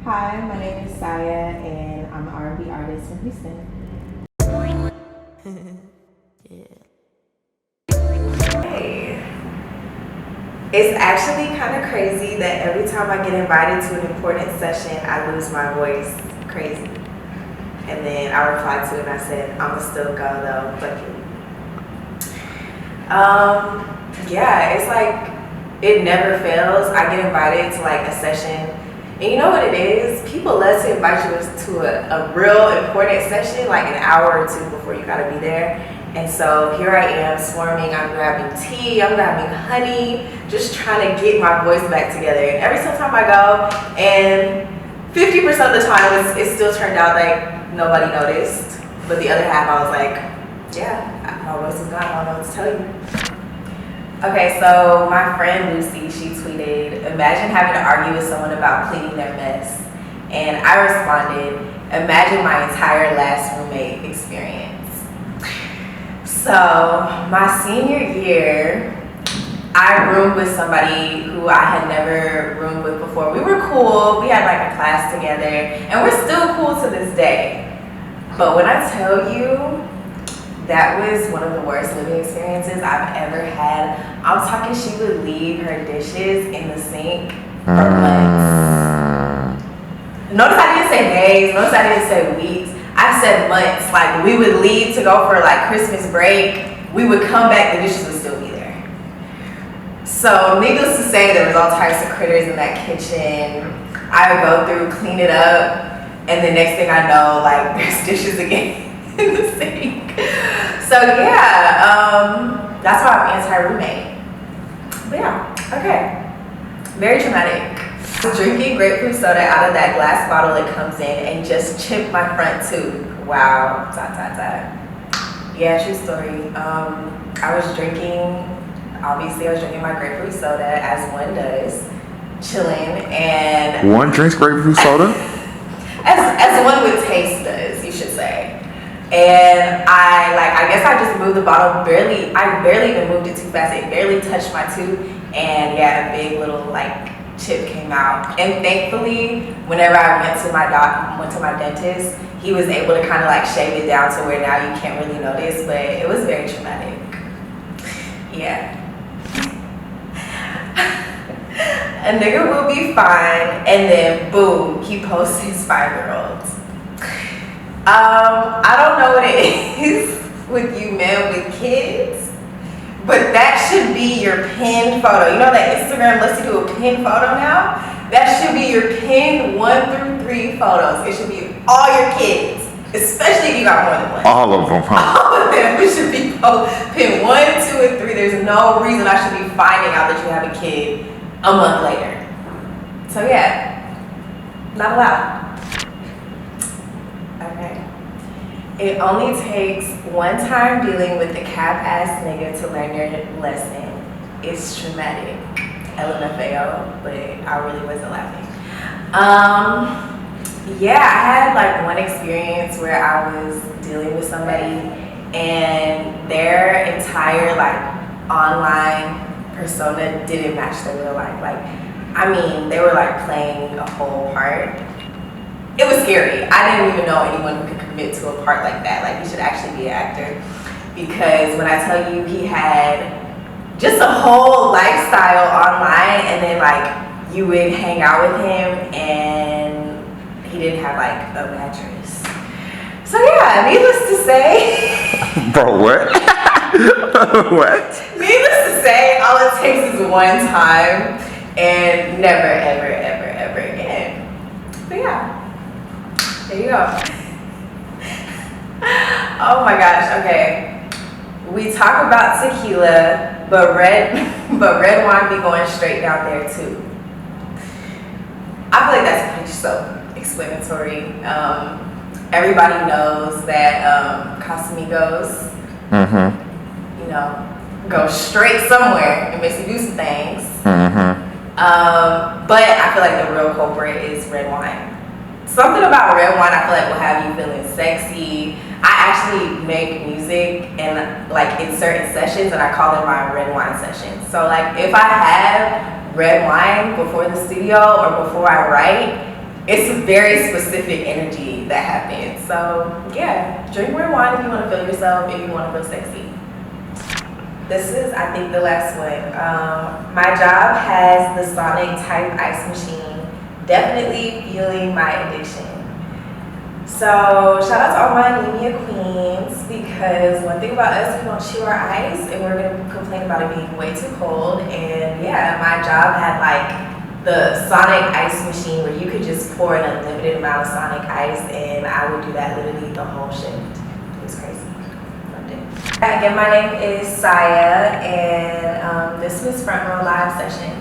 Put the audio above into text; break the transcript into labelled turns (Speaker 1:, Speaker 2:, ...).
Speaker 1: Hi, my name is Saya, and I'm an R&B artist from Houston.
Speaker 2: Hey, it's actually kind of crazy that every time I get invited to an important session, I lose my voice. Crazy. And then I replied to it and I said, I'ma still go though, fuck it. Yeah, it's like it never fails. I get invited to like a session, and you know what it is? People love to invite you to a real important session, like an hour or two before you gotta be there. And so here I am swarming, I'm grabbing tea, I'm grabbing honey, just trying to get my voice back together. And every single time I go, and 50% of the time it still turned out like nobody noticed. But the other half I was like, yeah, my voice is gone, I don't know what to tell you. Okay, so my friend Lucy, she tweeted, imagine having to argue with someone about cleaning their mess. And I responded, imagine my entire last roommate experience. So my senior year, I roomed with somebody who I had never roomed with before. We were cool, we had like a class together, and we're still cool to this day. But when I tell you, that was one of the worst living experiences I've ever had. I'm talking, she would leave her dishes in the sink for months. Notice I didn't say days, notice I didn't say weeks. I said months. Like, we would leave to go for like Christmas break. We would come back, the dishes would still be there. So needless to say, there was all types of critters in that kitchen. I would go through, clean it up, and the next thing I know, like, there's dishes again in the sink. So yeah, that's why I'm anti-roommate. But yeah, okay. Very traumatic. Drinking grapefruit soda out of that glass bottle it comes in and just chipped my front tooth. Wow. Yeah, true story. I was drinking, obviously I was drinking my grapefruit soda as one does, chilling, and
Speaker 3: one drinks grapefruit soda?
Speaker 2: as one with taste does, you should say. And I guess I just moved the bottle I barely even moved it too fast. It barely touched my tooth, and yeah, a big little like chip came out. And thankfully, whenever I went to my dentist, he was able to kind of like shave it down to where now you can't really notice, but it was very traumatic. Yeah. A nigga will be fine, and then boom, he posts his 5-year-olds. I don't know what it is with you men with kids, but that should be your pinned photo. You know that Instagram lets you do a pinned photo now? That should be your pinned 1 through 3 photos. It should be all your kids, especially if you got more than one.
Speaker 3: All of them, huh?
Speaker 2: All of them. It should be pinned 1, 2, and 3. There's no reason I should be finding out that you have a kid a month later. So yeah, not allowed. Okay. It only takes one time dealing with the cap-ass nigga to learn your lesson. It's traumatic. LMFAO, but I really wasn't laughing. Yeah, I had like one experience where I was dealing with somebody and their entire like online persona didn't match their real life. Like, I mean, they were like playing a whole part. It was scary. I didn't even know anyone who could commit to a part like that. Like, he should actually be an actor. Because when I tell you, he had just a whole lifestyle online, and then like you would hang out with him and he didn't have like a mattress. So yeah, needless to say.
Speaker 3: Bro, what? What?
Speaker 2: Needless to say, all it takes is one time and never, ever, ever, ever again. But yeah. There you go. Oh my gosh, okay. We talk about tequila, but red wine be going straight down there too. I feel like that's pretty self-explanatory. Everybody knows that Casamigos, you know, go straight somewhere and makes you do some things. But I feel like the real culprit is red wine. Something about red wine I feel like will have you feeling sexy. I actually make music and like in certain sessions, and I call them my red wine sessions. So like if I have red wine before the studio or before I write, it's very specific energy that happens. So yeah, drink more wine if you want to feel yourself, if you want to feel sexy. This is, I think, the last one. My job has the Sonic type ice machine. Definitely feeling my addiction. So shout out to all my anemia queens, because one thing about us, we don't chew our ice and we're gonna complain about it being way too cold. And yeah, my job had like the Sonic ice machine where you could just pour an unlimited amount of Sonic ice, and I would do that literally the whole shift. It was crazy. Loved it. Again, my name is Saya, and this was Front Row Live Session.